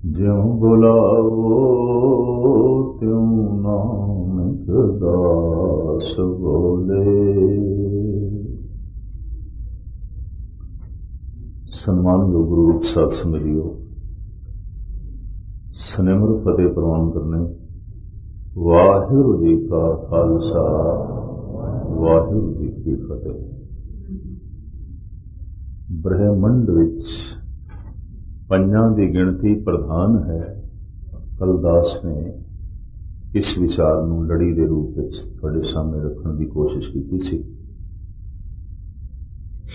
ज्यों बुलाओ त्यों नानक दास बोले। सन्मानयोग गुरु साध संगतियों, सनिमर फतेह प्रवान करने। वाहिगुरू जी का खालसा, वाहिगुरू जी की फतेह। ब्रह्मंड विच पंजां दी गिणती प्रधान है। कलदास ने इस विचार नूं लड़ी दे रूप में तुहाडे सामने रखने की कोशिश की सी।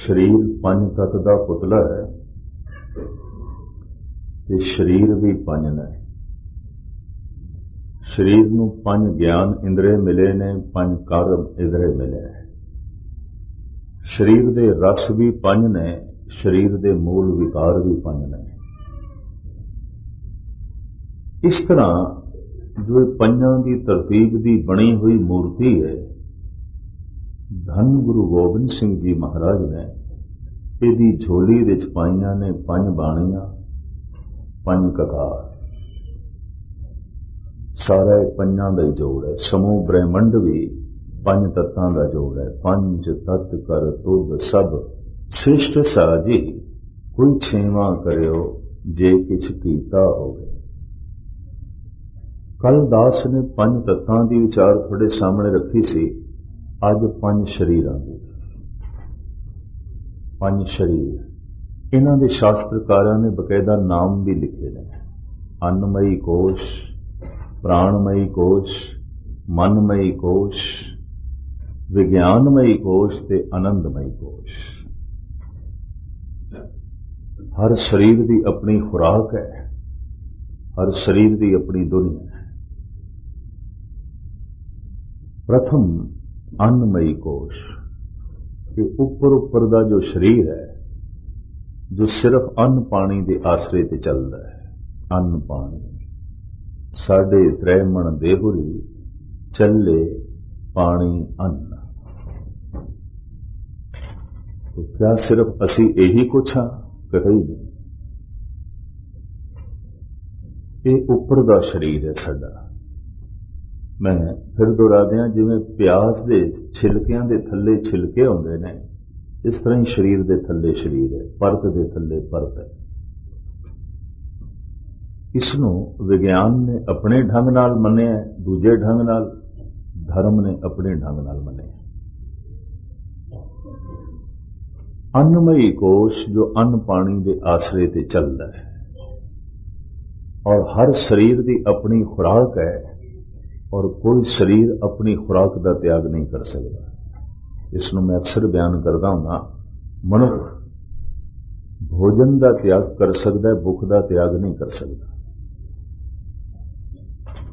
शरीर पंज तत्त दा पुतला है ते शरीर भी पंज ने। शरीर नूं पंज ज्ञान इंद्रे मिले ने, पंज कर्म इंद्रे मिले। शरीर दे रस भी पंज ने, शरीर दे मूल विकार भी पंज ने। इस तरह जो पंजां की तरतीब की बनी हुई मूर्ति है, धन गुरु गोबिंद सिंह जी महाराज ने इहदी झोली विच पाईयां ने पंज बाणियां, पंज ककार। सारा पंजां दा ही जोड़ है। समूह ब्रह्मंड भी पंज तत्तां दा जोड़ है। पंज तत्त कर तुध सब श्रेष्ठ साजी, कोई छेवां करियो जे किछ कीता होवे। कलदास ने पंज तत्तां दी विचार थोड़े सामने रखी सी। अज पंज शरीरां दी। पंज शरीर, इन्हां दे शास्त्रकारां ने बकायदा नाम भी लिखे ने। अन्नमयी कोश, प्राणमयी कोश, मनमयी कोश, विज्ञानमयी कोश ते आनंदमयी कोश। हर शरीर की अपनी खुराक है, हर शरीर की अपनी दुनिया है। प्रथम अन्नमयी कोश, कि ऊपर का जो शरीर है, जो सिर्फ अन्न पानी के आसरे ते चलता है। अन्न पानी साढ़े त्रैमण देहुरी, चले पानी अन्न। तो क्या सिर्फ असी यही कुछ हाँ? कतई नहीं। ये ऊपर का शरीर है साडा। मैं फिर दोहरा दियां, जिवें प्याज के छिलकियां के थल्ले छिलके होंदे ने, इस तरह ही शरीर के थल्ले शरीर है, परत के थल्ले परत है। इसनूं विज्ञान ने अपने ढंग नाल मन्निया, दूजे ढंग नाल धर्म ने अपने ढंग नाल मन्निया। अन्नमयी कोश जो अन्न पानी के आसरे ते चलता है, और हर शरीर की अपनी खुराक है, और कोई शरीर अपनी खुराक का त्याग नहीं कर सकता। इसनूं मैं अक्सर बयान करता हूं, मनुख भोजन का त्याग कर सकता है, भुख का त्याग नहीं कर सकता।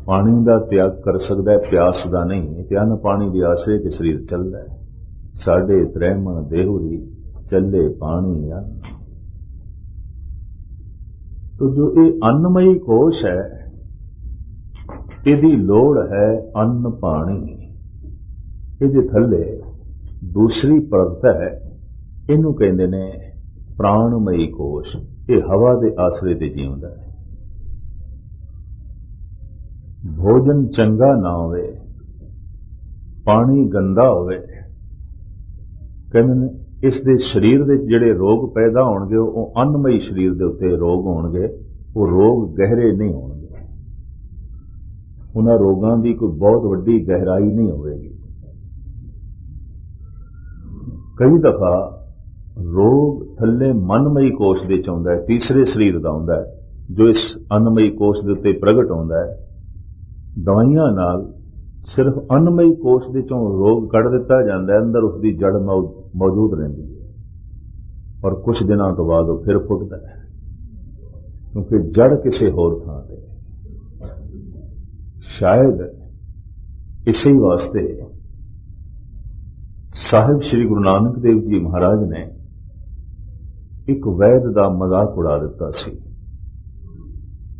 पानी का त्याग कर सकता है, प्यास का नहीं। त्यान पानी के आसरे के शरीर चलता है। साढ़े त्रैमण देहुरी, चले पानी अन्न। तो जो ये अन्नमयी कोश है, इहदी लोड़ है अन्न पानी। इहदे थल्ले दूसरी परत है, इनू कहंदे ने प्राणमयी कोश। ये हवा के आसरे ते जीवंदा है। भोजन चंगा ना होवे, पानी गंदा होवे, कहंदे इस दे शरीर दे जिहड़े रोग पैदा होणगे, वो अन्नमयी शरीर दे उत्ते रोग होणगे। वो रोग गहरे नहीं होणगे, उन्हां रोगां की कोई बहुत वड्डी गहराई नहीं होगी। कई दफा रोग थल्ले मनमयी कोश दे च आउंदा है, तीसरे शरीर दा आउंदा है, जो इस अन्नमयी कोश दे उत्ते प्रगट होंदा है। दवाइयां नाल सिर्फ अन्नमयी कोश दे चों रोग कढ़ दिता जाता है, अंदर उसकी जड़ मौजूद रहिंदी है, और कुछ दिनों तो बाद वो फिर फुटता है, क्योंकि जड़ किसी होर थां ते। शायद इसी वास्ते साहिब श्री गुरु नानक देव जी महाराज ने एक वैद का मजाक उड़ा दिता सी।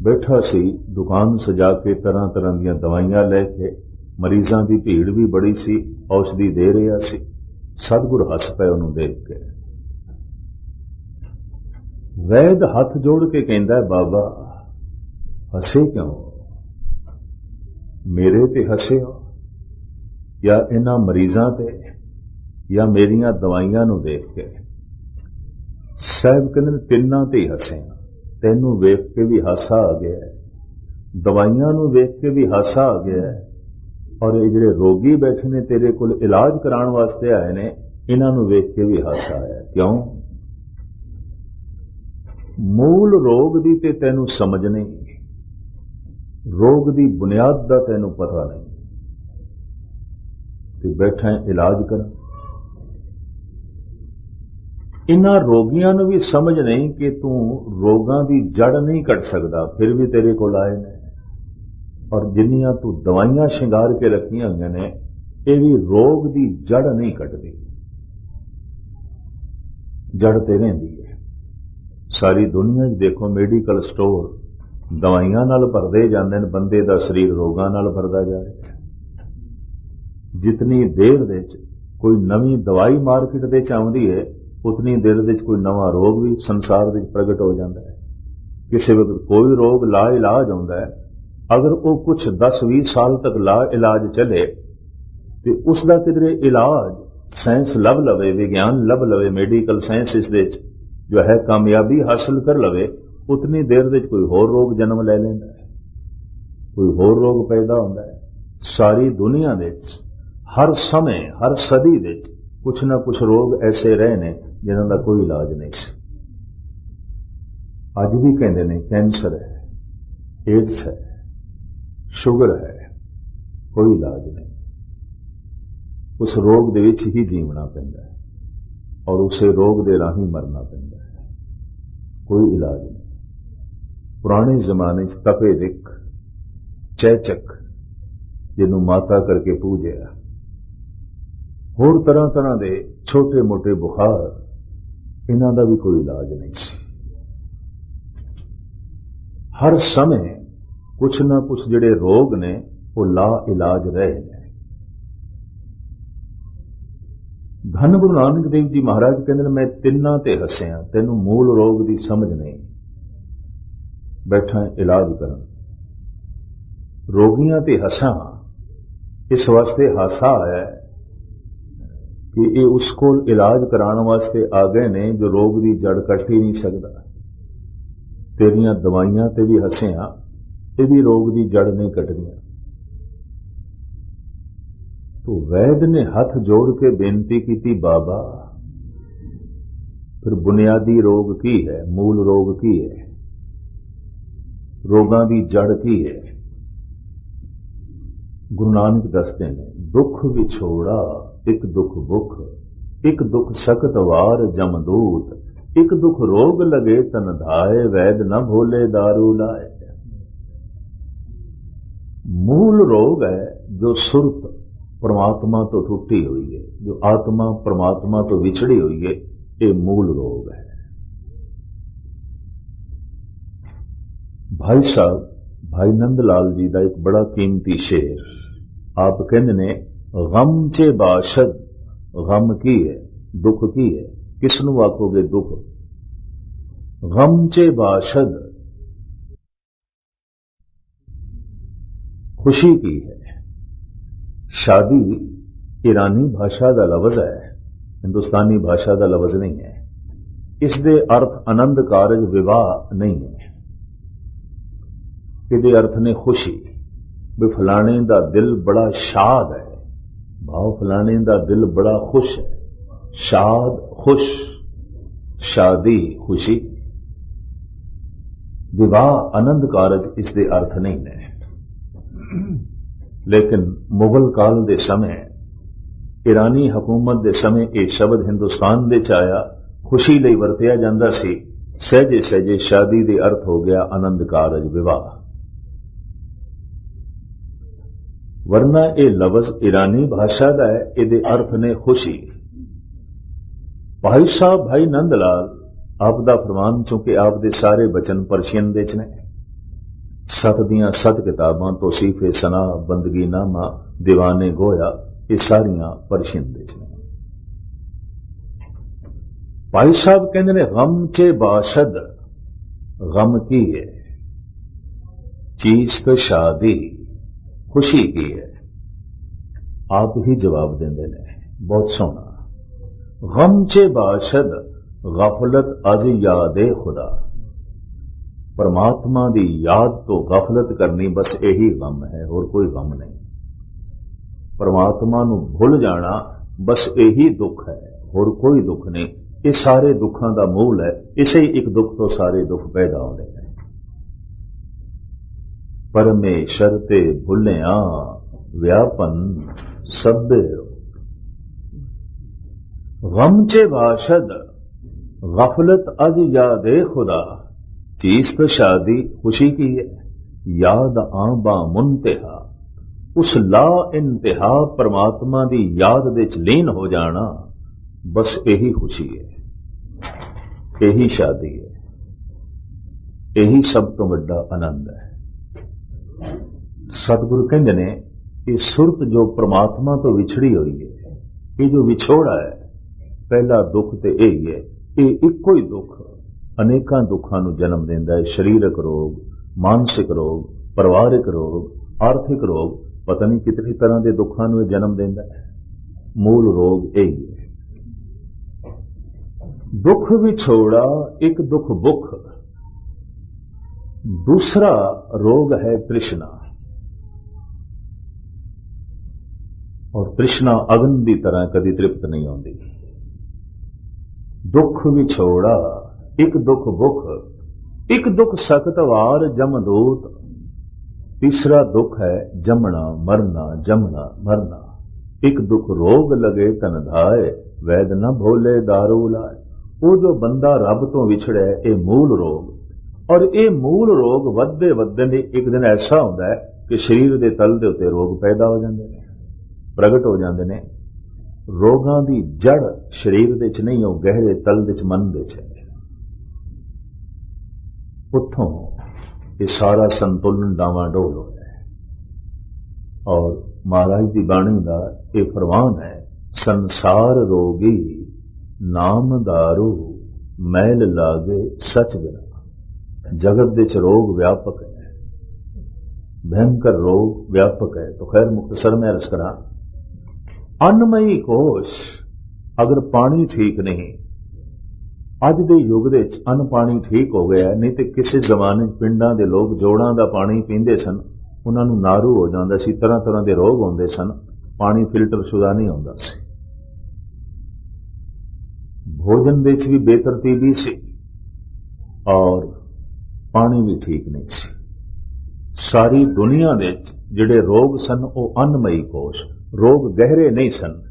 बैठा सी दुकान सजा के, तरह तरह दी दवाइयां लैके, मरीजों की भीड़ भी बड़ी सी, औषधि दे रहा सी। सतगुर हस पे उन्होंने देख के। वैद हथ जोड़ के कहंदा, बाबा हसे क्यों, मेरे ते हसे हो या इन्हां मरीजां ते या मेरियां दवाइयां नूं देख के। साहब कहते तिन्नां ते ही हसे, तैनूं वेख के भी हासा आ गया है, दवाइयां नूं वेख के भी हासा आ गया है, और ये जिहड़े रोगी बैठे ने तेरे कोल इलाज कराने वास्ते आए ने, इन्हां नूं वेख के भी हासा आया। क्यों? मूल रोग दी ते तैनूं समझ नहीं, रोग दी बुनियाद दा तैनूं पता नहीं, ते बैठा है इलाज कर। इन्हां रोगियां नूं भी समझ नहीं कि तू रोगां दी जड़ नहीं कट सकदा, फिर भी तेरे कोल आए ने, और जिन्नियां तू दवाइयां शिंगार के रखियां हुई ने, ये भी रोग दी जड़ नहीं कटदी, जड़ ते रहिंदी है। सारी दुनिया देखो मेडिकल स्टोर दवाइयां नाल भरदे जांदे ने, बंदे दा शरीर रोगां नाल भरदा जा रहा है। जितनी देर दे कोई नवी दवाई मार्केट दे च आउंदी है, उतनी देर दे कोई नवा रोग भी संसार दे प्रगट हो जाता है। किसी वक्त कोई रोग ला इलाज आउंदा है, अगर वो कुछ 10-20 साल तक ला इलाज चले तो उसका किधरे इलाज साइंस लभ लवे, विज्ञान लभ लवे, मेडिकल साइंस इस जो है कामयाबी हासिल कर लवे, उतनी देर दे कोई होर रोग जन्म ले लेंदा है, कोई होर रोग पैदा होता है। सारी दुनिया दे हर समय हर सदी दे कुछ ना कुछ रोग ऐसे रहे ने जिन्हां दा कोई इलाज नहीं सी। अज भी कहते हैं कैंसर है, एड्स है, शुगर है, कोई इलाज नहीं। उस रोग दे विच ही जीवना पैंदा है और उसे रोग दे राही मरना पैंदा है, कोई इलाज नहीं। पुराने जमाने च तपे दिक, चैचक जिन्हों माता करके पूजया, होर तरह तरह के छोटे मोटे बुखार, इन्हां दा भी कोई इलाज नहीं सी। हर समय कुछ ना कुछ जिहड़े रोग ने वो ला इलाज रहे हैं। धन गुरु नानक देव जी महाराज कहते मैं तिन्ना ते हसिया, तेनू मूल रोग की समझ नहीं, बैठा इलाज करन। रोगियां ते हसा इस वास्ते हासा आया कि ये उसको इलाज कराने वास्ते आ गए ने जो रोग की जड़ कट ही नहीं सकता। तेरियां दवाइयां ते भी हसिया, ये भी रोग की जड़ नहीं कटदियां। तो वैद ने हाथ जोड़ के बेनती की, बाबा फिर बुनियादी रोग की है, मूल रोग की है, रोगां की जड़ की है। गुरु नानक दसते हैं, दुख विछोड़ा एक दुख भुख, एक दुख सकत वार जमदूत, एक दुख रोग लगे तन धाए, वैद न भोले दारू लाए। मूल रोग है जो सुरत परमात्मा तो टूटी हुई है, जो आत्मा परमात्मा तो विछड़ी हुई है, ये मूल रोग है। भाई साहब भाई नंदलाल जी का एक बड़ा कीमती शेर, आप कहते ने, गम चे बाशद, गम की है, दुख की है। किसनू आखोगे दुख? गम चे बाशद, खुशी की है। शादी ईरानी भाषा का लफ्ज है, हिंदुस्तानी भाषा का लफ्ज नहीं है। इसके अर्थ आनंद कारज विवाह नहीं है। इसके अर्थ ने खुशी, भी फलाने का दिल बड़ा शाद है, भाव फलाने का दिल बड़ा खुश है, शाद खुश, शादी खुशी। विवाह आनंद कारज इसके अर्थ नहीं है। लेकिन मुगल काल के समय, ईरानी हुकूमत के समय यह शब्द हिंदुस्तान दे आया, खुशी लई वरतिया जांदा सी। सहजे सहजे शादी दे अर्थ हो गया आनंद कारज विवाह। वरना ये लफ्ज ईरानी भाषा का है, ये अर्थ ने खुशी। भाई साहब भाई नंदलाल आप दा फरमान, चूंकि आप दे सारे बचन परशियन दे ने, 7 दियां 7 किताबां तौसीफे सना, बंदगी नामा, दीवाने गोया, ये सारियां परशियन दे ने। भाई साहब कहते ने, गम चे बाशद, गम की है। चीज तो शादी खुशी की है। आप ही जवाब देंदे ने, बहुत सोहना। गम चे बाशद गफलत अज यादे खुदा। परमात्मा की याद तो गफलत करनी बस यही गम है, और कोई गम नहीं। परमात्मा नूं भुल जाना बस यही दुख है, और कोई दुख नहीं। ये सारे दुखों का मूल है। इसे एक दुख तो सारे दुख पैदा होते हैं। परमेश्वर ते भुलिया व्यापन सभ्य। गम चे बाशद गफलत अज यादे खुदा। चीज तो शादी खुशी की है, याद आबा मुंतहा। उस ला इंतहा परमात्मा की याद दे च लीन हो जाना बस यही खुशी है, यही शादी है, यही सब तो बड़ा आनंद है। सतगुरु कहते ने कि सुरत जो परमात्मा तो विछड़ी हुई है, ये जो विछोड़ा है, पहला दुख तो यही है। ये इको ही दुख अनेकों दुखों को जन्म देता है। शरीरक रोग, मानसिक रोग, परिवारिक रोग, आर्थिक रोग, पता नहीं कितनी तरह के दुखों को जन्म देता है। मूल रोग यही है। दुख विछोड़ा, एक दुख भुख, दूसरा रोग है तृष्णा। और तृष्णा अग्नि की तरह कभी तृप्त नहीं होती। दुख विछोड़ा, एक दुख भुख, एक दुख सख्त वार जमदूत। तीसरा दुख है जमना मरना, जमना मरना। एक दुख रोग लगे तन धाए, वैद न भोले दारू लाए। वो जो बंदा रब तो विछड़े, ये मूल रोग। और ये मूल रोग वधदे वधदे एक दिन ऐसा होता है कि शरीर के तल के उत्ते रोग पैदा हो जाते हैं, प्रगट हो जाते हैं। रोगां की जड़ शरीर दे च नहीं, हो गहरे तल दे च मन दे च। उत्थों ये सारा संतुलन डावाडोल हो है। और महाराज की बाणी का ये फरमान है, संसार रोगी नाम दारू मैल लागे सच बिना। जगत दे च रोग व्यापक है, भयंकर रोग व्यापक है। तो खैर मुख्तसर में अर्ज करा, अन्नमयी कोश, अगर पानी ठीक नहीं, अज के युग दे अन्न पानी ठीक हो गया, नहीं तो किसी जमाने पिंडां दे लोग जोड़ां दा पानी पींदे सन, उन्हां नूं नारू हो जांदा सी, तरह तरह के रोग होंदे सन, पानी फिल्टर शुदा नहीं होंदा सी। भोजन दे च भी बेतरतीबी सी और पानी भी ठीक नहीं सी। सारी दुनिया दे जिहड़े रोग सन वो अन्नमयी कोश, रोग गहरे नहीं सन।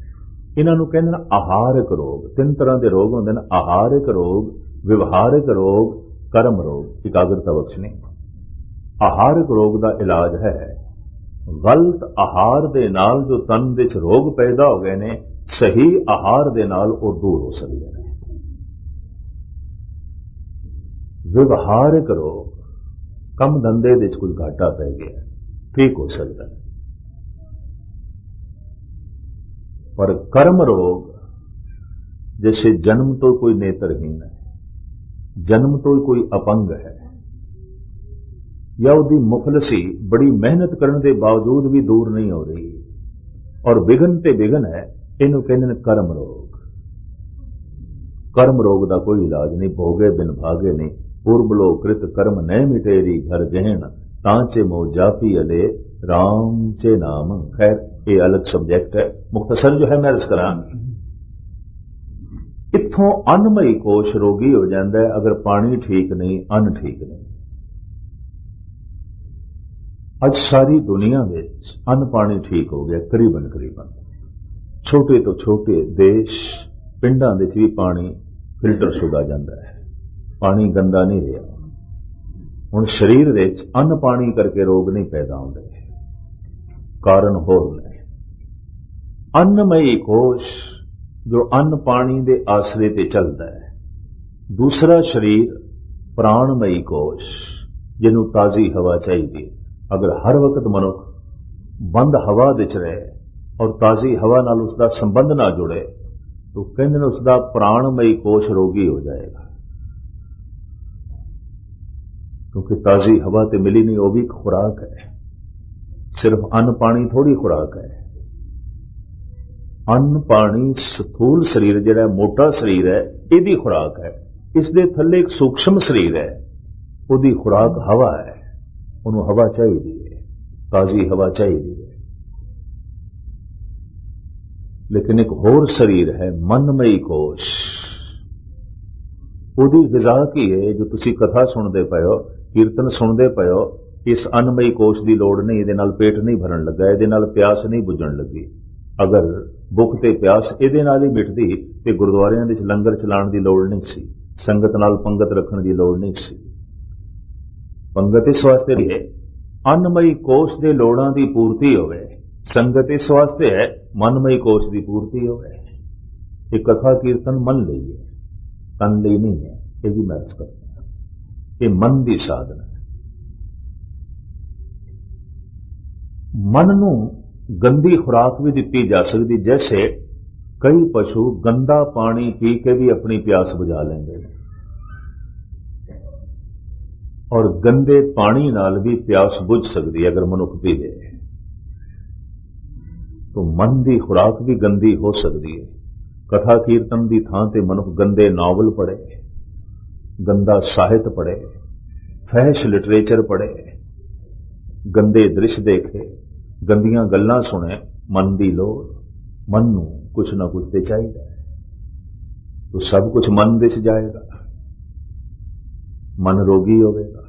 इन्हों कहते हैं आहारक रोग। तीन तरह के रोग होंगे, आहारक रोग, व्यवहारिक रोग, कर्म रोग, एकाग्रता बख्शनी। आहारक रोग का इलाज है गलत आहार दे नाल जो तन दे च रोग पैदा हो गए ने, सही आहार दे नाल वो दूर हो सकते हैं। व्यवहारिक रोग, कम धंधे दे च कुछ घाटा पै गया, ठीक हो सकता है। पर कर्म रोग, जैसे जन्म तो कोई नेत्रहीन है, जन्म तो कोई अपंग है, या उसकी मुफलसी बड़ी मेहनत करने के बावजूद भी दूर नहीं हो रही, और विघन ते विघन है, इन्हों कहते हैं कर्म रोग। कर्म रोग का कोई इलाज नहीं, भोगे बिन भागे नहीं। पूर्वलो कृत कर्म न मिटेरी घर गहन, तांचे मो जापी अले राम चे नाम। खैर ये अलग सब्जेक्ट है, मुख्तसर जो है मैं अर्ज करा। इत्थों अन्नमयी कोश रोगी हो जाता है अगर पानी ठीक नहीं, अन्न ठीक नहीं। आज सारी दुनिया में अन्न पानी ठीक हो गया करीबन करीबन। छोटे तो छोटे देश पिंडां दे भी पानी फिल्टर शुदा जाता है, पानी गंदा नहीं रहा। हुण शरीर दे अन्न पानी करके रोग नहीं पैदा होंदे, कारण होर ने। अन्नमयी कोश जो अन्न पानी दे आसरे ते चलता है। दूसरा शरीर प्राणमयी कोश, जिन्हों ताजी हवा चाहिए। अगर हर वक्त मनुख बंद हवा दे च रहे और ताजी हवा नाल उसका संबंध ना जुड़े, तो कहते हैं उसका प्राणमयी कोश रोगी हो जाएगा। क्योंकि ताजी हवा तो मिली नहीं, वह भी एक खुराक है। सिर्फ अन्न पानी थोड़ी खुराक है। अन्न पानी स्थूल शरीर जिहड़ा मोटा शरीर है, इहदी खुराक है। इसके थल्ले एक सूक्ष्म शरीर है, उहदी खुराक हवा है। उन्होंने हवा चाहिए है, ताजी हवा चाहिए है। लेकिन एक होर शरीर है, मनमयी कोश। उहदी गिजा की है जो तुसी कथा सुनते पे हो, कीर्तन सुनते पे हो। इस अन्नमयी कोश की लोड़ नहीं, ये पेट नहीं भरन लगा, ये प्यास नहीं बुझण लगी। अगर भुख ते प्यास ये ही मिटदी तो गुरुद्वारियां विच लंगर चलाने की लोड़ नहीं सी, संगत नाल पंगत रखने की लोड़ नहीं सी। पंगत इस वास्ते है अन्नमयी कोश के लोड़ां की पूर्ति होवे, संगत इस वास्ते है मनमयी कोश की पूर्ति होवे। ये कथा कीर्तन मन लई है, तन लई नहीं है। ये भी मैं करता हूं, ये मन की साधना है। मन नूं गंदी खुराक भी दी जा सकती, जैसे कई पशु गंदा पानी पी के भी अपनी प्यास बुझा लेंगे, और गंदे पानी नाल भी प्यास बुझ सकती है अगर मनुख पीवे। तो मन की खुराक भी गंदी हो सकती है। कथा कीर्तन की थां ते मनुख गंदे नावल पढ़े, गंदा साहित्य पढ़े, फहश लिटरेचर पढ़े, गंदे दृश्य देखे, गंदियां गल्लां सुने। मन की लोड़, मन नूं कुछ ना कुछ ते चाहिए, तो सब कुछ मन दिस जाएगा, मन रोगी होगा।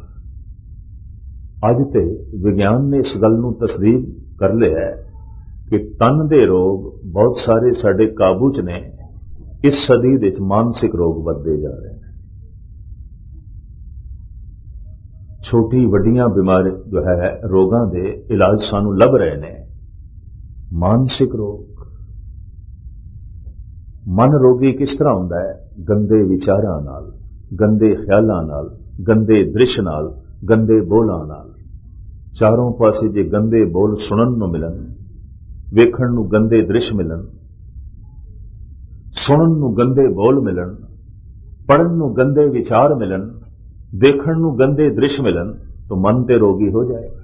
अज ते विज्ञान ने इस गल नूं तस्दीक कर लिया है कि तन दे रोग बहुत सारे साडे काबू च ने। इस सदी विच मानसिक रोग बढ़ते जा रहे हैं। छोटी वड्डियां बीमारी जो है रोगां दे इलाज सानू लभ रहे ने। मानसिक रोग, मन रोगी किस तरह होंदा है? गंदे विचारां नाल, गंदे ख्यालां नाल, गंदे दृश्य नाल, गंदे बोलां नाल। चारों पासे जे गंदे बोल सुनन नूं मिलन, वेखण नूं गंदे दृश्य मिलन, सुनन नूं गंदे बोल मिलन, पढ़न नूं गंदे विचार मिलन, देखण नूं गंदे दृश्य मिलन, तो मन ते रोगी हो जाएगा।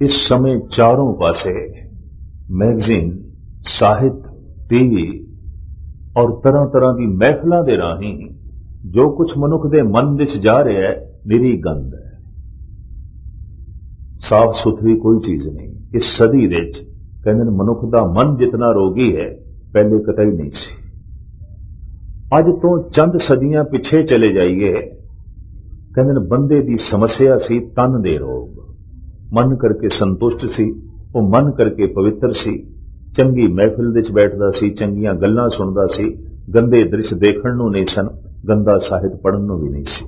इस समय चारों पासे मैगजीन, साहित्य, टीवी और तरह तरह की महफिलों के राही जो कुछ मनुख के मन विच जा रहा है, निरी गंद है। साफ सुथरी कोई चीज नहीं। इस सदी विच कहंदे मनुख का मन जितना रोगी है, पहले कतई नहीं सी। अज तो चंद सदियां पिछे चले जाइए, कहंदे बंदे की समस्या सी तन दे रोग। मन करके संतुष्ट सी, वो मन करके पवित्र सी, चंगी महफिल विच बैठदा सी, चंगियां गल्लां सुनदा सी, गंदे दृश्य देखण नूं नहीं सन, गंदा साहित्य पढ़न नूं भी नहीं सी।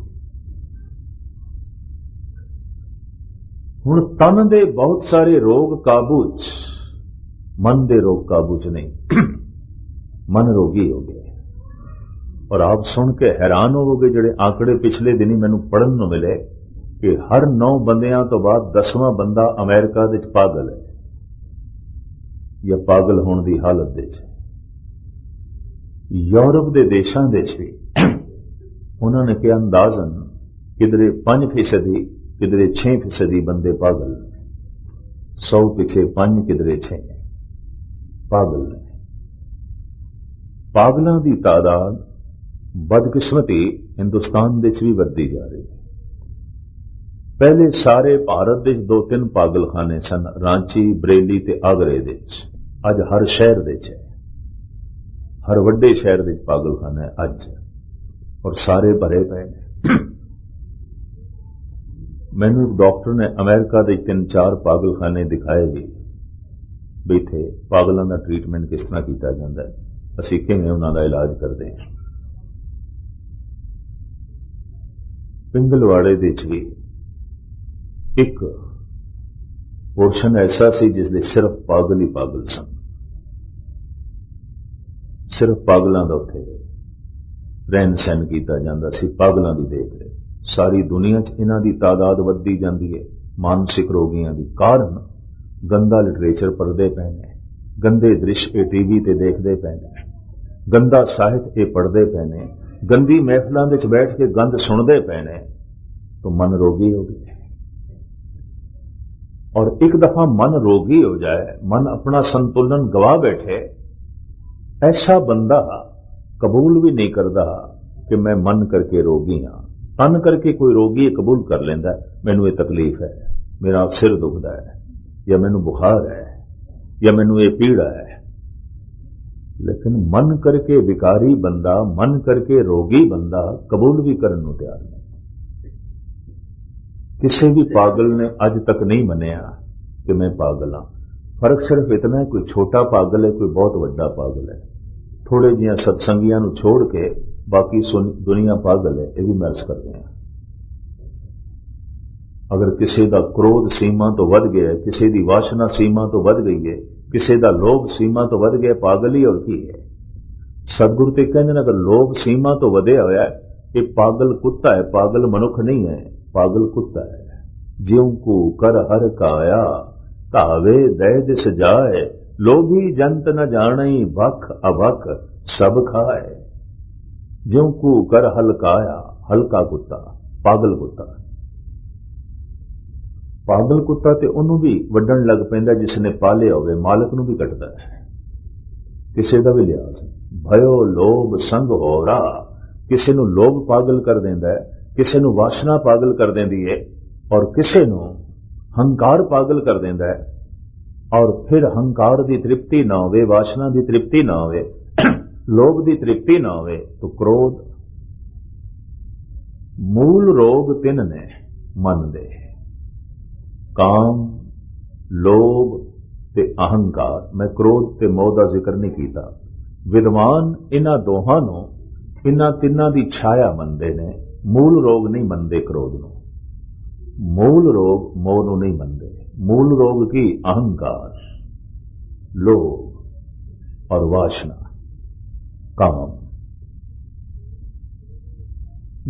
हुण तन दे बहुत सारे रोग काबू च, मन दे रोग काबू च नहीं। मन रोगी हो गया। और आप सुन के हैरान होवोगे, जिहड़े आंकड़े पिछले दिनी मैनूं पढ़न नूं मिले कि हर 9 बंदियां तो बाद 10वां बंदा अमेरिका विच पागल है या पागल होने की हालत विच। यूरोप के देशों विच भी उन्होंने कहा अंदाजन किधरे 5%, किधरे 6% बंदे पागल, 100 पिछे 5, किधरे 6 पागल ने। पागलों की तादाद बदकिस्मती हिंदुस्तान विच भी बढ़ती जा रही है। पहले सारे भारत विच 2-3 पागलखाने सन, रांची, बरेली ते आगरे विच। अज हर शहर विच है, हर वड्डे शहर विच पागलखाना है अज, और सारे भरे पे ने। मैनू एक डॉक्टर ने अमेरिका के 3-4 पागलखाने दिखाए भी इत्थे पागलों का ट्रीटमेंट किस तरह किया जाता है, असीं किवें उन्हां दा इलाज करते हैं। पिंगलवाड़े विच भी एक पोर्शन ऐसा सी जिसदे सिर्फ पागल ही पागल सन, सिर्फ पागलों का उत्थे रहन सहन किया जाता सी, पागलों की देख रेख। सारी दुनिया च इन्हां दी तादाद वधदी जाती है। मानसिक रोगियों की कारण गंदा लिटरेचर पढ़ते पे ने, गंदे दृश्य टीवी ते देखते पे ने, गंदा साहित्य पढ़ते पे ने, गंदी महफिलों विच बैठ के गंद सुनते पे ने। तो मन रोगी हो गया। और एक दफा मन रोगी हो जाए, मन अपना संतुलन गवा बैठे, ऐसा बंदा कबूल भी नहीं करता कि मैं मन करके रोगी हाँ। तन करके कोई रोगी कबूल कर लेंदा, मैनू ये तकलीफ है, मेरा सिर दुखदा है, या मैनू बुखार है, या मैनू ये पीड़ा है। लेकिन मन करके विकारी बंदा, मन करके रोगी बंदा कबूल भी करने को तैयार नहीं। किसी भी पागल ने अज तक नहीं मनिया कि मैं पागल हाँ। फर्क सिर्फ इतना है, कोई छोटा पागल है, कोई बहुत बड़ा पागल है। थोड़े जिहा सत्संगियां नूं छोड़ के बाकी दुनिया पागल है, ये भी मैं अर्ज करते हैं। अगर किसी का क्रोध सीमा तो वध गया, किसी की वासना सीमा तो वध गई है, किसी का लोभ सीमा तो वध गया, पागल ही और की है। सतगुरु ते कहंदे अगर लोभ सीमा तो वधिया होया, ये पागल कुत्ता है, पागल मनुख नहीं है, पागल कुत्ता है। ज्यों को कर हर काया तावे दय दिस जाए, लोभी जंत न जाने भख अभख सब खाए। ज्यों को कर हलकाया, हल्का कुत्ता, पागल कुत्ता। पागल कुत्ता ते उन्होंने भी वड्डण लग पैंदा जिसने पाले होवे, मालक नूं भी कटदा है, किसी का भी लिहाज। भयो लोभ संग होरा, किसी नूं लोभ पागल कर देंदा है, किसी नूं वासना पागल कर देंदी है, और किसी नूं हंकार पागल कर देंदा है। और फिर हंकार की तृप्ति ना होवे, वासना की तृप्ति ना होवे, लोभ की तृप्ति ना होवे, तो क्रोध। मूल रोग तीन ने मन दे, काम, लोभ ते अहंकार। मैं क्रोध ते मोह का जिक्र नहीं किया। विद्वान इन्हां दोहां नूं, इन्हां तिन्हां दी छाया मनदे ने, मूल रोग नहीं मनदे क्रोध नूं, मूल रोग मोह नूं नहीं मनदे। मूल रोग की अहंकार, लोभ और वासना, काम।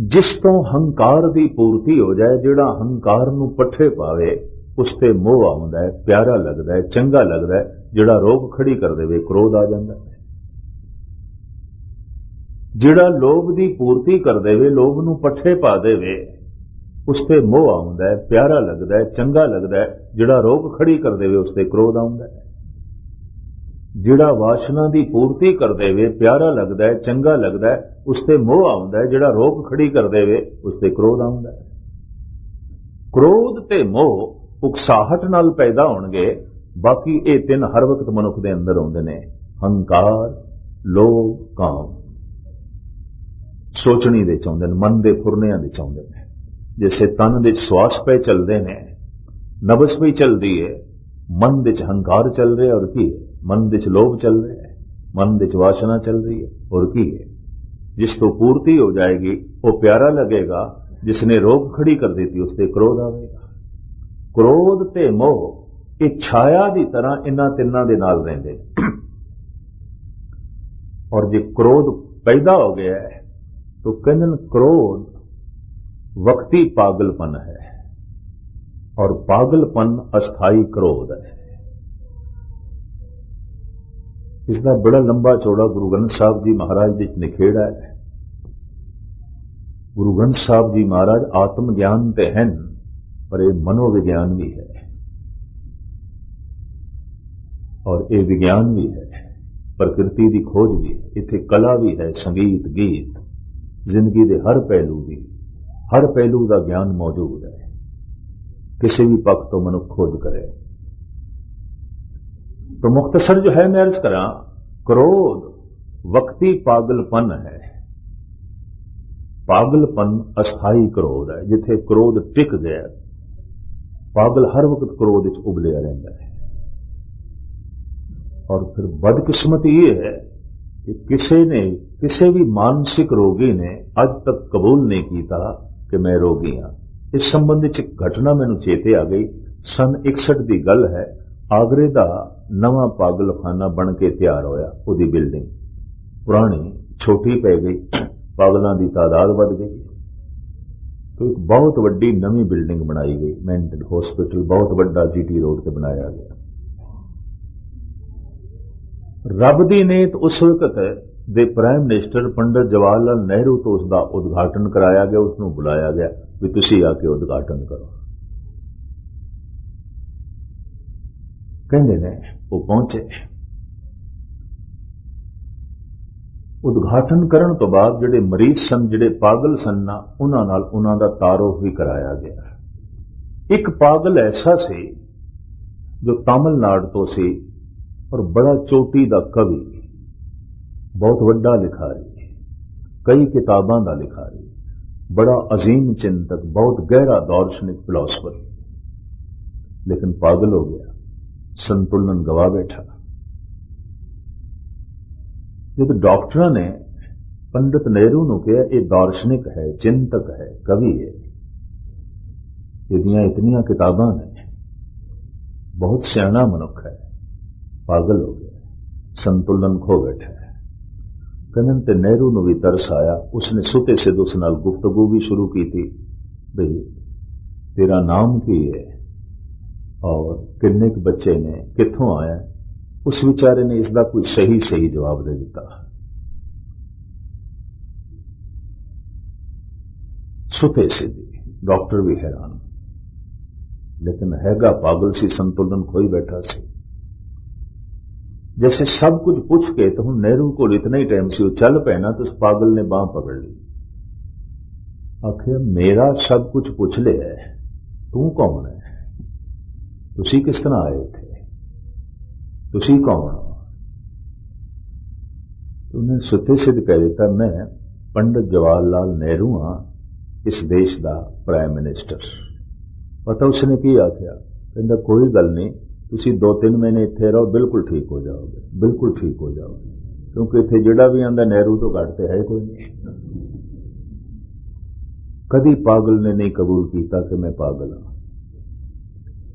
जिस तो हंकार की पूर्ति हो जाए, जिहड़ा हंकार नूं पट्ठे पावे, उसते मोह आउंदा है, प्यारा लगदा है, चंगा लगदा है। जिहड़ा रोग खड़ी कर देवे, क्रोध आ जांदा है। जिहड़ा लोभ की पूर्ति कर देवे, लोभ नूं पट्ठे पा देवे, उसते मोह आउंदा है, प्यारा लगदा है, चंगा लगदा है। जिहड़ा रोग खड़ी कर देवे, उसते क्रोध आउंदा है। जिहड़ा वासना की पूर्ति कर देवे, प्यारा लगदा है, चंगा लगदा है, उसते मोह आउंदा है। जिहड़ा रोग खड़ी कर देवे, उसते क्रोध आउंदा है। क्रोध ते मोह उकसाहट नाल पैदा होणगे, बाकी ये तीन हर वक्त मनुख दे अंदर आउंदे ने, हंकार, लोभ, काम। सोचनी दे चाहुंदे ने, मन दे फुरनियां दे चाहुंदे ने। जैसे तन दे श्वास पे चलते हैं, नबस भी चलती है, मन दे हंकार चल रहे और की है, मन दे लोभ चल रहे है, मन दे वासना चल रही है और की है। जिस तो पूर्ति हो जाएगी वो प्यारा लगेगा, जिसने रोग खड़ी कर देती उससे क्रोध आएगा। क्रोध ते मोह एक छाया की तरह इन्हां तिन्हां दे नाल रहिंदे। और जे क्रोध पैदा हो गया है तो कहंदे क्रोध वक्ती पागलपन है, और पागलपन अस्थाई क्रोध है। इसका बड़ा लंबा चौड़ा गुरु ग्रंथ साहब जी महाराज विच निखेड़ा है। गुरु ग्रंथ साहब जी महाराज आत्म ज्ञान ते हैं, पर यह मनोविज्ञान भी है और यह विज्ञान भी है, प्रकृति की खोज भी है, इत्थे कला भी है, संगीत, गीत, जिंदगी के हर पहलू की, हर पहलू का ज्ञान मौजूद है। किसी भी पक्ष तो मनुष्य खोज करे। तो मुख्तसर जो है मैं अर्ज करा, क्रोध वक्ती पागलपन है। पागलपन अस्थाई क्रोध है। जिथे क्रोध टिक गया, पागल हर वक्त क्रोध विच उबलिया रहता है। और फिर बदकिस्मती ये है कि किसी भी मानसिक रोगी ने अज तक कबूल नहीं किया कि मैं रोगी हाँ। इस संबंधी एक घटना मैनू चेते आ गई। सन 61 की गल है। आगरे का नवा पागलखाना बन के तैयार होया। उसकी बिल्डिंग पुरानी छोटी पै गई, पागलों की तादाद बढ़ गई, तो एक बहुत वड्डी नवी बिल्डिंग बनाई गई। मेंटल हॉस्पिटल बहुत बड़ा जीटी रोड से बनाया गया। रब दी नेत उस वक्त दे प्राइम मिनिस्टर पंडित जवाहर लाल नेहरू तो उसका उद्घाटन कराया गया, उसनों बुलाया गया। भी तुसी आके उद्घाटन करो। कहते ने वो पहुंचे, उद्घाटन करन तो बाद जिहड़े मरीज सन, जिहड़े पागल सन ना, उन्हां नाल उन्हां दा तारुफ भी कराया गया। एक पागल ऐसा सी जो तमिलनाडु तो सी और बड़ा चोटी दा कवि, बहुत वड्डा लिखारी, कई किताबां दा लिखारी, बड़ा अजीम चिंतक, बहुत गहरा दार्शनिक फिलोसफर, लेकिन पागल हो गया, संतुलन गवा बैठा। जब डॉक्टरों ने पंडित नेहरू ने कहा यह दार्शनिक है, चिंतक है, कवि है, इदियां इतनियां किताबां ने, बहुत सियाना मनुख है, पागल हो गया, संतुलन खो बैठा है। कहने ते नेहरू ने भी तरस आया, उसने सुते सिद्ध उस नाल गुफ्तगू भी शुरू की थी, भाई तेरा नाम की है और किन्ने के बच्चे ने, कित्थों आया। उस विचारे ने इसका कोई सही सही जवाब दे दिता। सुते सिद्धि, डॉक्टर भी हैरान, लेकिन हैगा पागल सी, संतुलन खोई बैठा सी। जैसे सब कुछ पूछ के तो हम नेहरू को इतना ही टाइम से चल पैना, तो उस पागल ने बांह पकड़ ली। आखिर मेरा सब कुछ पूछ ले है, तू कौन है, तुसी किस तरह आए थे, तुसी कौन हो। तो उन्हें सुते सिद्ध कह दिता, मैं पंडित जवाहरलाल नेहरू हाँ, इस देश का प्राइम मिनिस्टर। पता उसने की आख्या, कहता कोई गल नहीं, तुसी 2-3 महीने इत्थे रहो, बिल्कुल ठीक हो जाओगे, बिल्कुल ठीक हो जाओगे, क्योंकि इत्थे जिहड़ा भी आंदा नेहरू तो घटते है कोई नहीं। कदी पागल ने नहीं कबूल किया कि मैं पागल हाँ,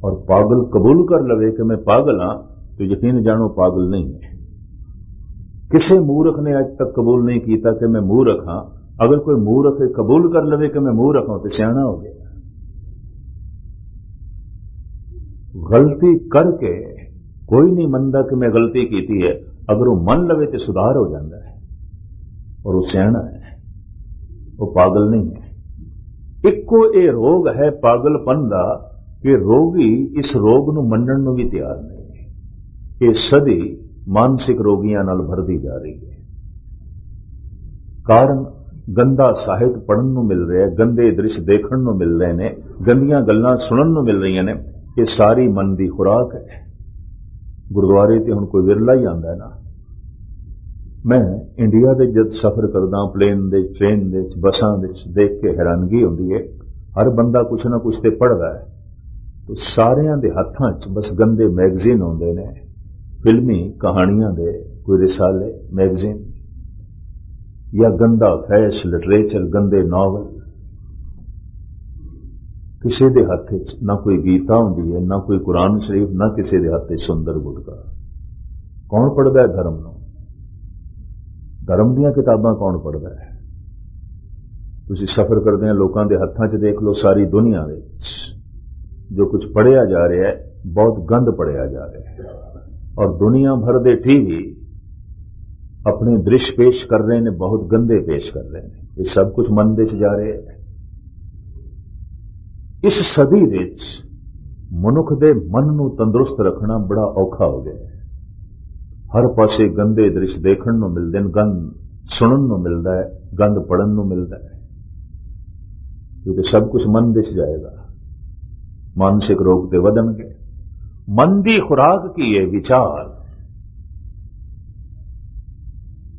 और पागल कबूल कर लवे कि मैं पागल हाँ, तो यकीन जानो पागल नहीं है। किसी मूर्ख ने आज तक कबूल नहीं किया कि मैं मूर्ख हाँ। अगर कोई मूर्ख कबूल कर लवे कि मैं मूर्ख हूं तो सियाना हो गया। गलती करके कोई नहीं मनता कि मैं गलती की है, अगर वो मन लवे तो सुधार हो जाता है, और वो सियाना है, वो पागल नहीं है। इको ये रोग है पागलपन का कि रोगी इस रोग नूं मनण नूं भी तैयार नहीं है। ये सदी मानसिक रोगियां नाल भरदी जा रही है। कारण गंदा साहित्य पढ़न नूं मिल रहा है, गंदे दृश्य देखण नूं मिल रहे ने, गंदियां गल्लां सुनन नूं मिल रही ने। ये सारी मन की खुराक है। गुरुद्वारे ते हुण कोई विरला ही आंदा है ना। मैं इंडिया दे जद सफर करदा, प्लेन दे, ट्रेन दे, बसां दे देख के हैरानगी होंदी है। हर बंदा कुछ ना कुछ ते पढ़दा है, तो सारियां दे हत्थां च बस गंदे मैगजीन होंदे ने, फिल्मी कहानियां दे कोई रिसाले मैगजीन, या गंदा फैश लिटरेचर, गंदे नॉवल। किसी दे हथ च ना कोई गीता होंदी है, ना कोई कुरान शरीफ, ना किसी दे हथ च सुंदर गुटका। कौन पढ़दा है धर्म नूं? धर्म दीयां किताबां कौन पढ़दा है? तुसीं सफर करदे हैं लोकां दे हत्थां च देख लो, सारी दुनिया दे जो कुछ पढ़िया जा रहा है बहुत गंद पढ़िया जा रहा है, और दुनिया भर दे टीवी अपने दृश्य पेश कर रहे हैं, बहुत गंदे पेश कर रहे हैं। ये सब कुछ मन दे जा रहे हैं। इस सदी विच मनुख दे मन नूं तंदुरुस्त रखना बड़ा औखा हो गया है। हर पासे गंदे दृश्य देखण नूं मिलदे ने, गंद सुनन नूं मिलदा है, गंद पढ़न नूं मिलदा है, क्योंकि सब कुछ मन दे जाएगा। मानसिक रोग ते वधणगे। मन दी खुराक की है विचार।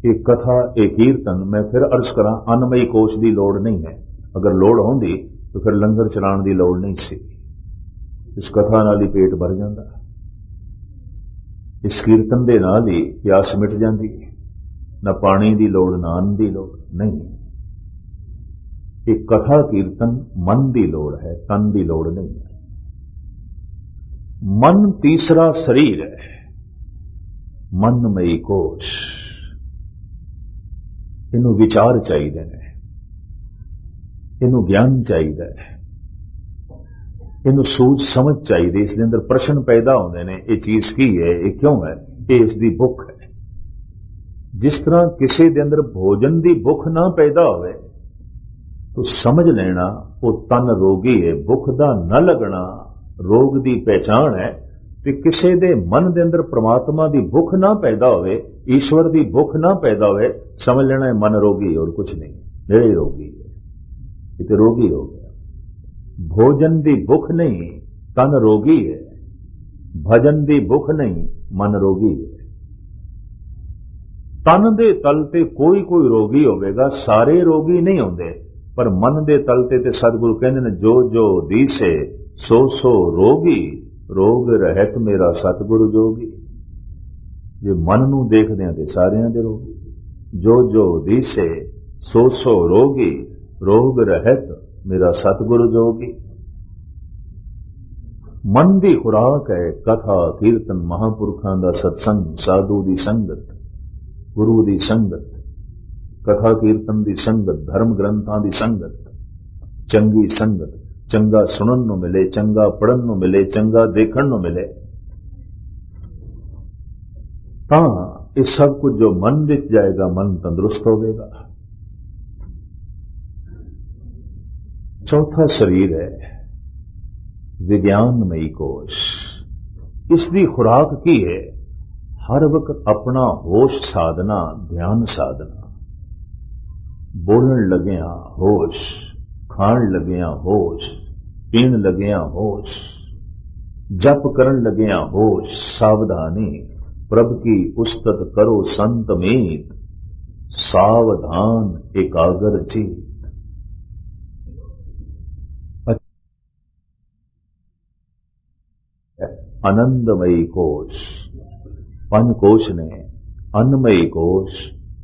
एक कथा, एक कीर्तन, मैं फिर अर्ज करा, अन्नमई कोश की लोड़ नहीं है। अगर लोड़ होंदी तो फिर लंगर चलाने की लोड़ नहीं सी। इस कथा नाल ही पेट भर जाता, इस कीर्तन दे नाल ही प्यास मिट जाती। ना पानी की लोड़, ना अन्न की लोड़ नहीं। एक कथा कीर्तन मन की लोड़ है, तन की लोड़ नहीं है। मन तीसरा शरीर है, मनमई कोश। इनू विचार चाहिए ने, इनू ज्ञान चाहिए, इनू सूझ समझ चाहिए। इसके अंदर प्रश्न पैदा होते हैं, ये चीज की है, ये क्यों है, ये इसकी भुख है। जिस तरह किसी के अंदर भोजन की भुख ना पैदा होवे तो समझ लेना वो तन रोगी है। भुख दा न लगना रोग दी पहचान है। ते किसी दे मन दे अंदर परमात्मा दी भुख ना पैदा होवे, ईश्वर दी भुख ना पैदा होवे, समझ लेना है मन रोगी है और कुछ नहीं, निरे रोगी है। ये तो रोगी हो गया। भोजन दी भुख नहीं, तन रोगी है। भजन दी भुख नहीं, मन रोगी है। तन दे तल ते कोई कोई रोगी होवेगा, सारे रोगी नहीं होंदे, पर मन दे तल ते सतगुरु कहंदे ने जो जो दीसे सो सो रोगी, रोग रहत मेरा सतगुरु जोगी। जे मन नूं देखदे ते सारियां दे रोगी, जो जो दीसे सो सो रोगी, रोग रहत मेरा सतगुरु जोगी। मन दी खुराक है कथा कीर्तन महापुरखां दा सत्संग, साधु दी संगत, गुरु दी संगत, कथा कीर्तन दी संगत, धर्म ग्रंथां दी संगत, चंगी संगत, चंगा सुनन नूं मिले, चंगा पढ़न नूं मिले, चंगा देखण नूं मिले, तां ये सब कुछ जो मन विच जाएगा, मन तंदुरुस्त होवेगा। चौथा शरीर है विज्ञानमयी कोश। इसकी खुराक की है हर वक्त अपना होश साधना, ध्यान साधना। बोलण लगिया होश, खाण लगिया होश, पीण लगिया होश, जप करन लगिया होश, सावधानी प्रभ की उस्तत करो संत मीत, सावधान एकाग्र चित। आनंदमयी कोश, पंच कोश ने अन्नमयी कोश,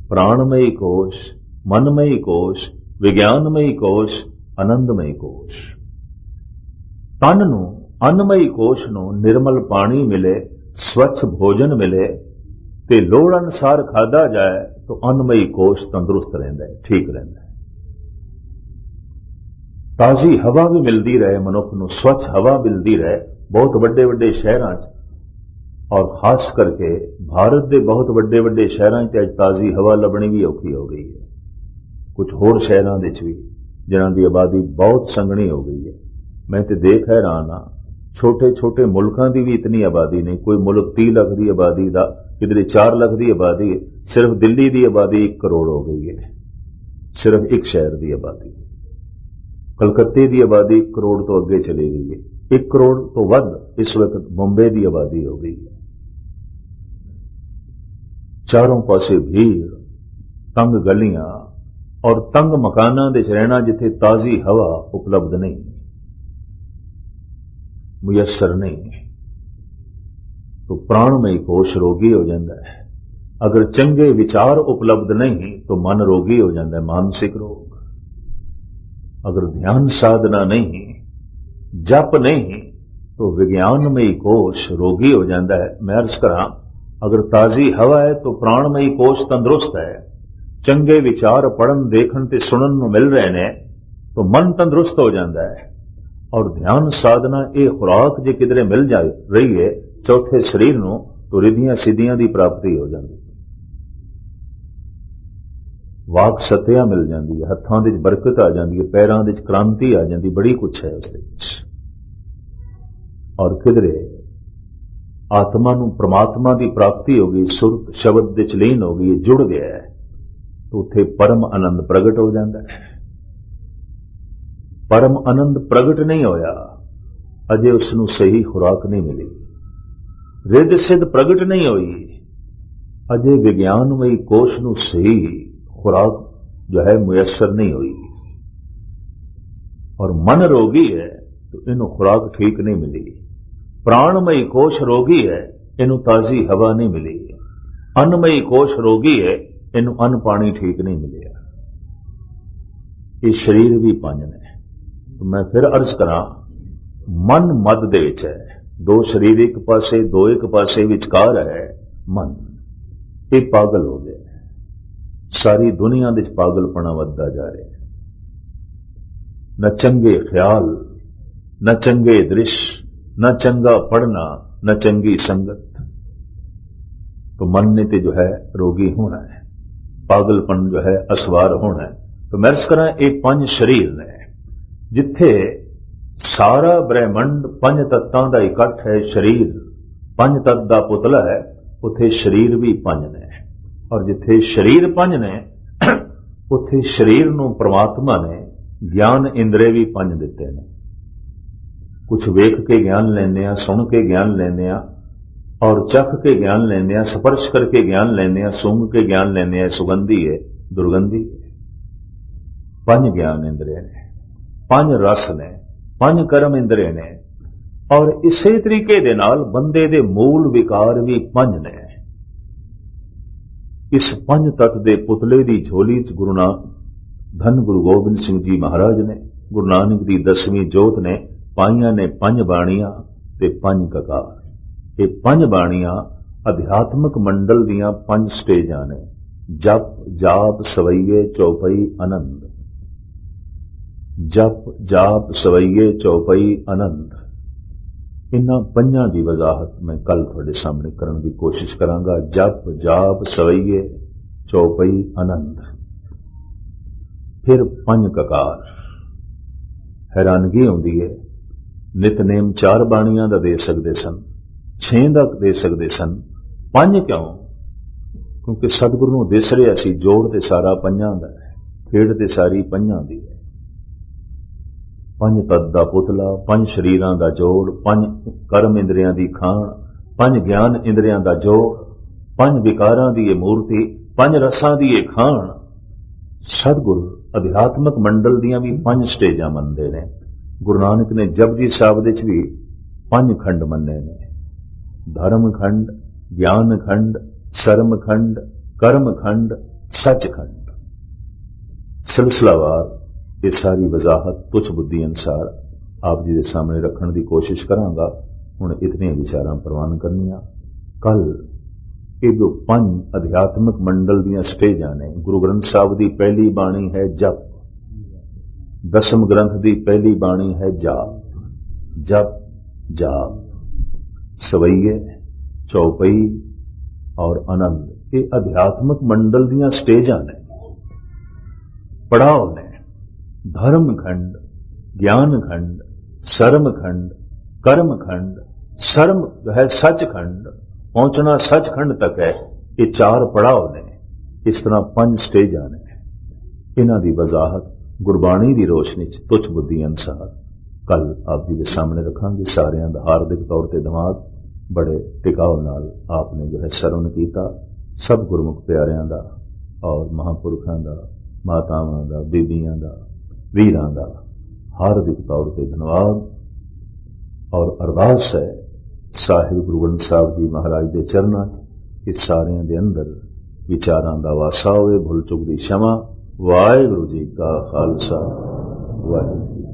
प्राणमयी कोश, मनमयी कोश, विज्ञानमयी कोश, आनंदमयी कोश। तन नूं अन्नमयी कोश नूं निर्मल पानी मिले, स्वच्छ भोजन मिले ते लोड़ अनुसार खाधा जाए तो अन्नमयी कोश तंदुरुस्त रहिंदा है, ठीक रहिंदा है। ताजी हवा भी मिलती रहे, मनुख नूं स्वच्छ हवा मिलती रहे। बहुत वड्डे वड्डे शहरां और खास करके भारत के बहुत वड्डे वड्डे शहरां च ताजी हवा लभनी भी औखी हो गई है। कुछ होर शहरां दे च भी जिन्हां दी आबादी बहुत संघनी हो गई है। मैं तो देख हैरान हाँ, छोटे छोटे मुल्कां दी भी इतनी आबादी नहीं। कोई मुल्क 30 लाख की आबादी का, किधरे 4 लाख की आबादी है। सिर्फ दिल्ली की आबादी 1 करोड़ हो गई है, सिर्फ एक शहर की आबादी। कलकत्ते की आबादी 1 करोड़ तो अगे चली गई है। 1 करोड़ तो वध इस वक्त मुंबई की आबादी हो गई है। चारों पासे भीड़, तंग गलियां और तंग मकानां दे रहना, जिथे ताजी हवा उपलब्ध नहीं, मुयसर नहीं, तो प्राणमयी कोश रोगी हो जाता है। अगर चंगे विचार उपलब्ध नहीं तो मन रोगी हो जाता है, मानसिक रोग। अगर ध्यान साधना नहीं, जप नहीं, तो विज्ञानमयी कोश रोगी हो जाता है। मैं अर्ज करा, अगर ताजी हवा है तो प्राणमयी कोश तंदुरुस्त है। चंगे विचार पढ़न देखण ते सुनन नूं मिल रहे ने तो मन तंदुरुस्त हो जाता है। और ध्यान साधना ये खुराक जे किधरे मिल जा रही है चौथे शरीर नूं, तो रिधियां सिद्धियां की प्राप्ति हो जाती है। वाक सत्या मिल जाती है, हत्थां दे बरकत आ जाती है, पैरां दे क्रांति आ जाती, बड़ी कुछ है उसदे विच। और किधरे आत्मा नूं परमात्मा की प्राप्ति हो गई, सुरत शब्द दे च लीन हो गई, जुड़ गया है, तो उत्थे परम आनंद प्रगट हो जाता है। परम आनंद प्रगट नहीं होया, अजे उसनूं सही खुराक नहीं मिली। रिध सिद्ध प्रगट नहीं हुई, अजे विज्ञानमयी कोश नूं सही खुराक जो है मुयसर नहीं हुई। और मन रोगी है तो इनू खुराक ठीक नहीं मिली। प्राणमयी कोश रोगी है, इनू ताजी हवा नहीं मिली। अन्नमयी कोश रोगी है, इनू अन्न पानी ठीक नहीं मिले। ये शरीर भी 5 ने। तो मैं फिर अर्ज करा, मन मद दे विच है। 2 शरीर एक पासे, 2 एक पासे, विचकार है मन। ये पागल हो गए, सारी दुनिया दे पागलपना वधदा जा रहा है। न चंगे ख्याल, न चंगे दृश्य, न चंगा पढ़ना, न चंगी संगत। तो मन ने ते जो है रोगी होना है, पागलपन जो है असवार होना है। तो मैं अर्ज करा, ये 5 शरीर ने, जिथे सारा ब्रह्मंड पंज तत्तां दा इकट्ठ है, शरीर पंज तत्त दा पुतला है, उथे शरीर भी पंज ने। और जिथे शरीर पंज ने उथे शरीर नूं परमात्मा ने ज्ञान इंद्रे भी पंज दिते ने। कुछ वेख के ज्ञान लेने आ, सुन के ज्ञान लेने आ, और चख के ज्ञान लेने आ, स्पर्श करके ज्ञान लेने आ, सूंघ के ज्ञान लेने आ, सुगंधी है, दुर्गंधी है। पंज ज्ञान इंद्रिय ने, पंज रस ने, पंज कर्म इंद्रिय ने। और इसे तरीके दे नाल बंदे दे मूल विकार भी पंज ने। इस पंज तत्त दे पुतले दी झोली च धन गुरु गोबिंद सिंह जी महाराज ने, गुरु नानक दी 10वीं जोत ने पाइयां ने पंज बाणियां ते पंज ककार। ये पंज बाणियां अध्यात्मक मंडल दियां पंज स्टेजां ने, जप जाप सवैये चौपई आनंद। जप जाप सवैये चौपई आनंद, इन्हां पंजां दी वजाहत मैं कल तुहाडे सामने करन दी कोशिश करांगा। जप जाप सवैये चौपई आनंद। फिर पंज ककार। हैरानगी आउंदी है, नितनेम 4 बाणियां दा दे सकदे सन, 6 दा दे सकदे सन, 5 क्यों? क्योंकि सतगुरु नूं दिस रिहा सी जोड़ ते सारा पंजां दा है, खेड़ ते सारी पंजां दी है। पंज तत्त दा पुतला, पंज शरीरां दा जोड़, पंज कर्म इंद्रियां दी खाण, पंज ज्ञान इंद्रियां दा जोड़, पंज विकारां दी ये मूर्ति, पंज रसां दी ये खाण। सतगुरु अध्यात्मक मंडल दियां भी पंज स्टेजां मनदे ने। गुरु नानक ने जपजी साहिब दे च भी पंज खंड मन्ने ने, धर्म खंड, ज्ञान खंड, सरम खंड, कर्म खंड, सच खंड। सिलसिलावार ये सारी वजाहत तुच्छ बुद्धि अनुसार आप जी के सामने रखने की कोशिश करांगा। हुण इतने विचारां प्रवान करनियां। कल ये जो पंज अध्यात्मक मंडल दियां स्टेजां ने, गुरु ग्रंथ साहिब की पहली बाणी है जप, दसम ग्रंथ की पहली बाणी है जाप। जप जाप सवैये चौपई और आनंद, ये अध्यात्मक मंडल दियां स्टेजां ने, पड़ाव ने। धर्म खंड, ज्ञान खंड, सरम खंड, कर्म खंड, सरम है सच खंड, पहुंचना सच खंड तक है। ये 4 पड़ाव ने। इस तरह 5 स्टेजां ने। इन्हां दी वजाहत गुरबाणी की रोशनी च तुच्छ बुद्धि अनुसार कल आप जी के सामने रखांगे। सारियां दा हार्दिक तौर पर धन्यवाद। बड़े टिकाव नाल आपने जो है सरवण कीता। सब गुरमुख प्यारियां दा और महापुरखां दा, मातावां दा, बीबियां दा, वीरां दा हार्दिक तौर पर धन्यवाद। और अरदास है साहिब गुरु ग्रंथ साहिब जी महाराज के चरणों कि सारियां दे अंदर विचारां दा वासा होवे, भुल चुक दी क्षमा। वाहिगुरू जी का खालसा, वाहिगुरू जी।